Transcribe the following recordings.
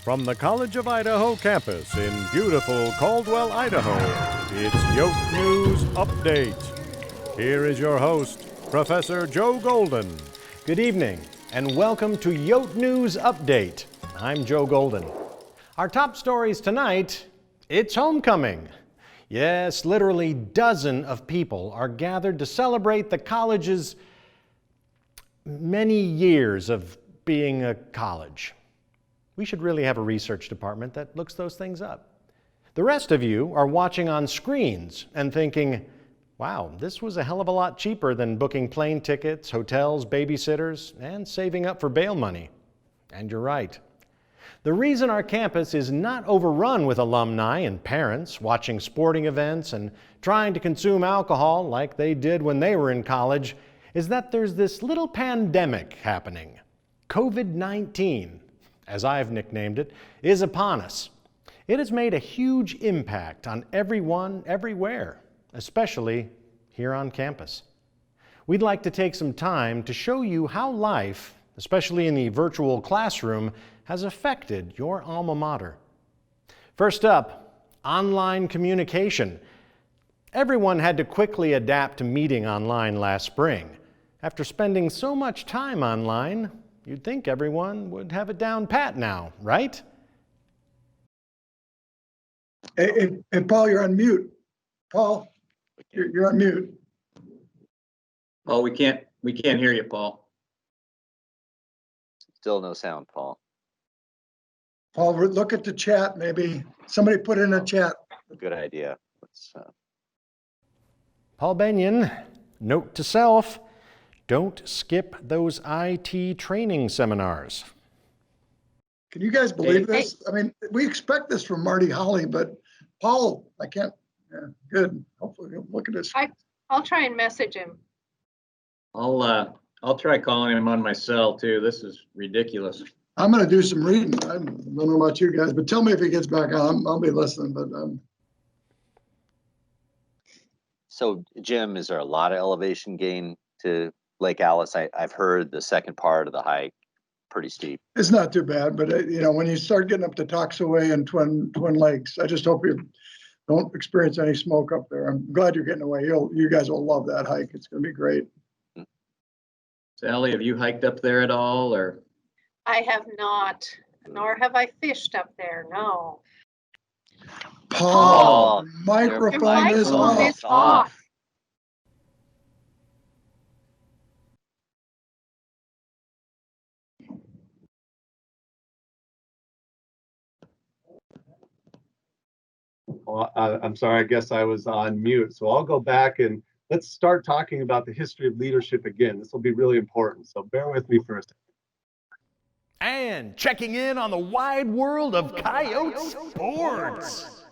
From the College of Idaho campus in beautiful Caldwell, Idaho, it's YoteNews Update. Here is your host, Professor Joe Golden. Good evening, and welcome to YoteNews Update. I'm Joe Golden. Our top stories tonight, it's homecoming. Yes, literally dozens of people are gathered to celebrate the college's many years of being a college. We should really have a research department that looks those things up. The rest of you are watching on screens and thinking, wow, this was a hell of a lot cheaper than booking plane tickets, hotels, babysitters, and saving up for bail money. And you're right. The reason our campus is not overrun with alumni and parents watching sporting events and trying to consume alcohol like they did when they were in college is that there's this little pandemic happening. COVID-19, as I've nicknamed it, is upon us. It has made a huge impact on everyone, everywhere, especially here on campus. We'd like to take some time to show you how life, especially in the virtual classroom, has affected your alma mater. First up, online communication. Everyone had to quickly adapt to meeting online last spring. After spending so much time online, you'd think everyone would have it down pat now, right? Hey, Paul, you're on mute. Paul, you're on mute. Oh, we can't hear you, Paul. Still no sound, Paul. Paul, look at the chat, maybe. Somebody put in a chat. Good idea. Let's, Paul Benyon, note to self, don't skip those IT training seminars. Can you guys believe this? I mean, we expect this from Marty Holly, but Paul, I can't. Yeah, good. Hopefully, look at this. I'll try and message him. I'll try calling him on my cell too. This is ridiculous. I'm going to do some reading. I don't know about you guys, but tell me if he gets back on. I'll be listening. But So, Jim, is there a lot of elevation gain to Lake Alice? I've heard the second part of the hike pretty steep. it's not too bad. But when you start getting up to Toxaway and Twin Lakes, I just hope you don't experience any smoke up there. I'm glad you're getting away. You guys will love that hike. It's going to be great. Sally, have you hiked up there at all, or? I have not, nor have I fished up there, no. Paul, Your microphone is microphone off. is off. Well, I'm sorry, I guess I was on mute. So I'll go back and let's start talking about the history of leadership again. This will be really important. So bear with me for a second. And checking in on the wide world of coyote sports.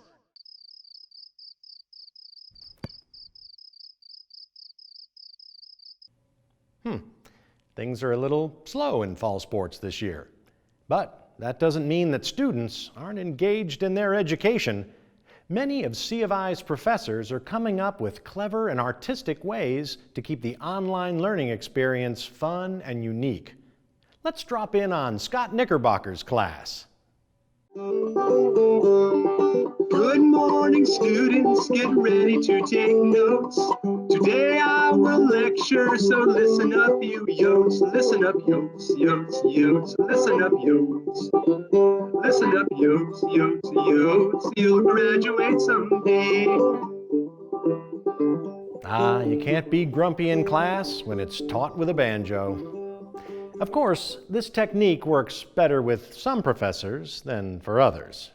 Things are a little slow in fall sports this year. But that doesn't mean that students aren't engaged in their education. Many of C of I's professors are coming up with clever and artistic ways to keep the online learning experience fun and unique. Let's drop in on Scott Knickerbocker's class. Good morning, students. Get ready to take notes. Today I will lecture, so listen up, you yotes. Listen up, yotes, yotes, yotes. Listen up, yotes. Listen up, yotes, yotes, yotes. You'll graduate someday. You can't be grumpy in class when it's taught with a banjo. Of course, this technique works better with some professors than for others.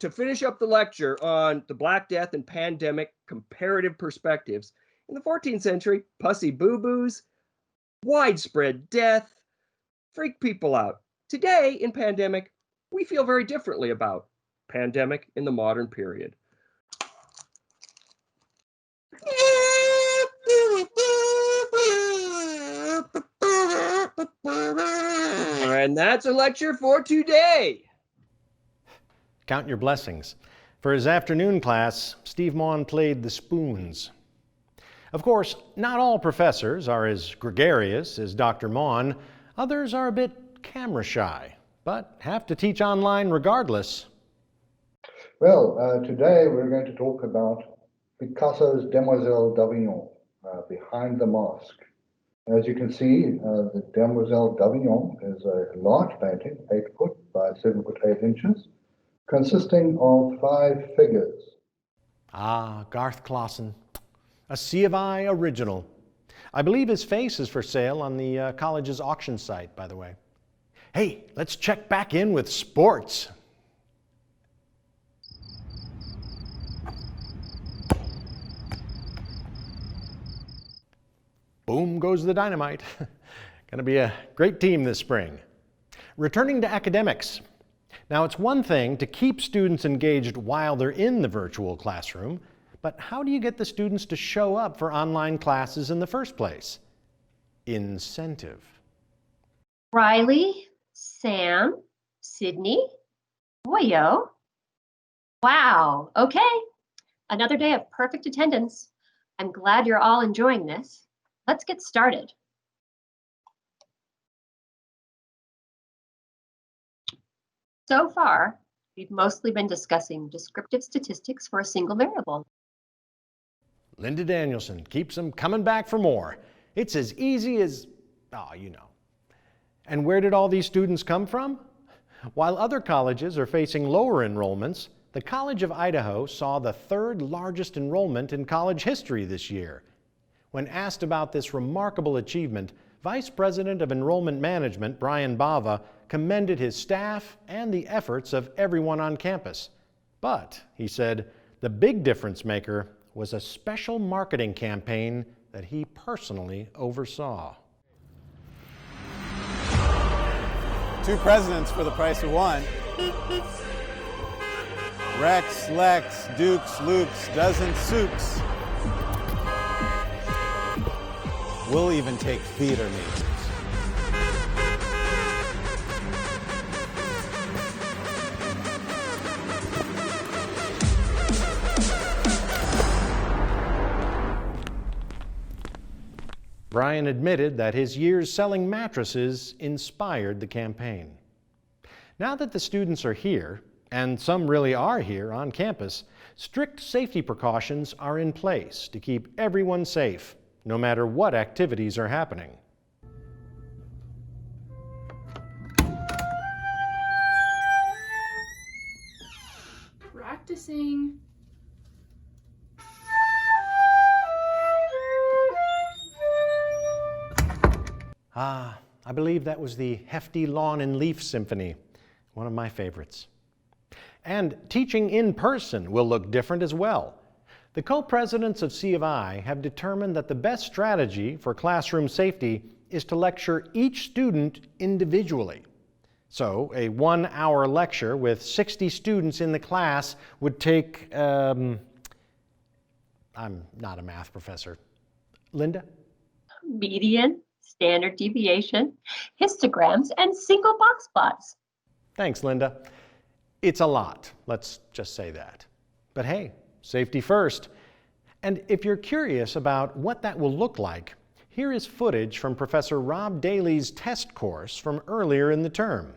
To finish up the lecture on the Black Death and pandemic comparative perspectives, in the 14th century, pussy boo-boos, widespread death, freak people out. Today, in pandemic, we feel very differently about pandemic in the modern period. And that's a lecture for today. Count your blessings. For his afternoon class, Steve Maughan played the spoons. Of course, not all professors are as gregarious as Dr. Maughan. Others are a bit camera shy, but have to teach online regardless. Well, today we're going to talk about Picasso's Demoiselle d'Avignon, Behind the Mask. As you can see, the Demoiselle d'Avignon is a large painting, 8 foot by 7 foot 8 inches, consisting of 5 figures. Ah, Garth Clausen, a C of I original. I believe his face is for sale on the college's auction site, by the way. Hey, let's check back in with sports. Boom goes the dynamite. Going to be a great team this spring. Returning to academics. Now, it's one thing to keep students engaged while they're in the virtual classroom, but how do you get the students to show up for online classes in the first place? Incentive. Riley, Sam, Sydney, Boyo. Wow, okay. Another day of perfect attendance. I'm glad you're all enjoying this. Let's get started. So far, we've mostly been discussing descriptive statistics for a single variable. Linda Danielson keeps them coming back for more. It's as easy as, you know. And where did all these students come from? While other colleges are facing lower enrollments, the College of Idaho saw the 3rd largest enrollment in college history this year. When asked about this remarkable achievement, Vice President of Enrollment Management Brian Bava commended his staff and the efforts of everyone on campus. But, he said, the big difference maker was a special marketing campaign that he personally oversaw. 2 presidents for the price of 1. Rex, Lex, Dukes, Lukes, dozen soups. We'll even take theater majors. Brian admitted that his years selling mattresses inspired the campaign. Now that the students are here, and some really are here on campus, strict safety precautions are in place to keep everyone safe, no matter what activities are happening. Practicing. I believe that was the Hefty Lawn and Leaf Symphony, one of my favorites. And teaching in person will look different as well. The co-presidents of C of I have determined that the best strategy for classroom safety is to lecture each student individually. So a 1-hour lecture with 60 students in the class would take, I'm not a math professor. Linda? Median, standard deviation, histograms, and single box plots. Thanks, Linda. It's a lot, let's just say that. But hey, safety first. And if you're curious about what that will look like, here is footage from Professor Rob Daly's test course from earlier in the term.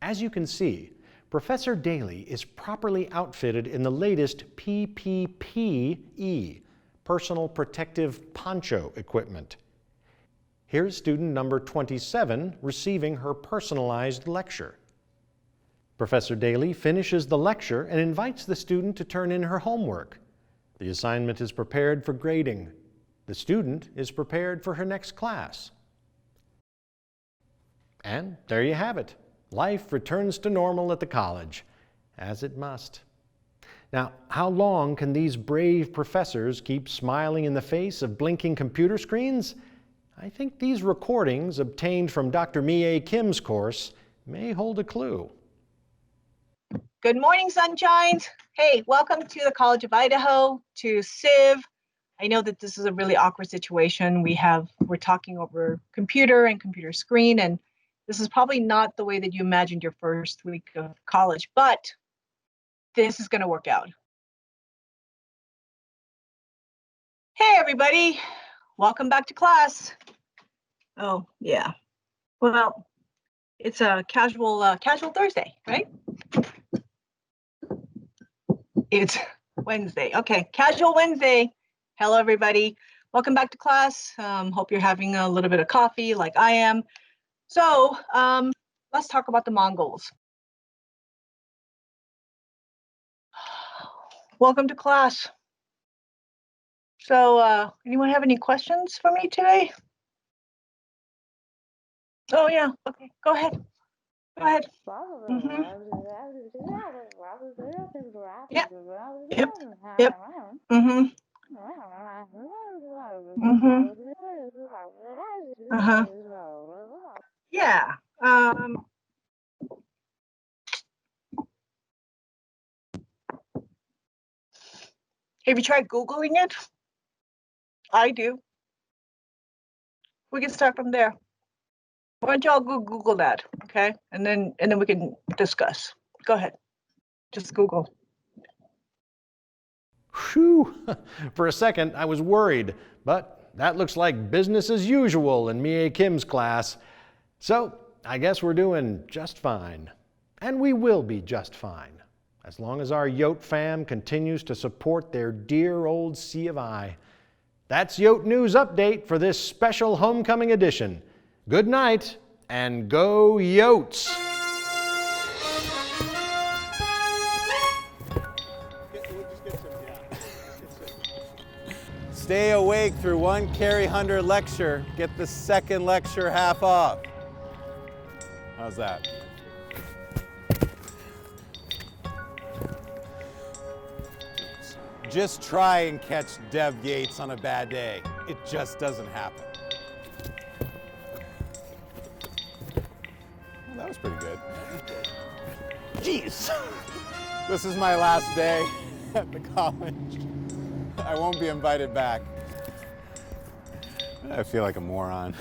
As you can see, Professor Daly is properly outfitted in the latest PPPE, Personal Protective Poncho equipment. Here's student number 27 receiving her personalized lecture. Professor Daly finishes the lecture and invites the student to turn in her homework. The assignment is prepared for grading. The student is prepared for her next class. And there you have it. Life returns to normal at the college, as it must. Now, how long can these brave professors keep smiling in the face of blinking computer screens? I think these recordings obtained from Dr. Mi-A Kim's course may hold a clue. Good morning, sunshines. Hey, welcome to the College of Idaho, to Civ. I know that this is a really awkward situation. We're talking over computer and computer screen, and this is probably not the way that you imagined your first week of college, but this is going to work out. Hey, everybody. Welcome back to class. Oh, yeah. Well, it's a casual Thursday, right? It's Wednesday. Okay, casual Wednesday. Hello, everybody. Welcome back to class. Hope you're having a little bit of coffee like I am. So let's talk about the Mongols. Welcome to class. So anyone have any questions for me today? Oh yeah, okay, go ahead. Go ahead. Mm-hmm. Yeah. Yep. Yep. Mm-hmm. Mm-hmm. Uh-huh. Yeah. Have you tried Googling it? I do. We can start from there. Why don't y'all go Google that, okay? And then we can discuss. Go ahead. Just Google. Whew. For a second, I was worried, but that looks like business as usual in Mie Kim's class. So I guess we're doing just fine. And we will be just fine, as long as our Yote fam continues to support their dear old C of I. That's Yote News Update for this special homecoming edition. Good night, and go Yotes! Stay awake through one Carrie Hunter lecture. Get the second lecture half off. How's that? Just try and catch Deb Yates on a bad day. It just doesn't happen. Well, that was pretty good. Jeez! This is my last day at the college. I won't be invited back. I feel like a moron.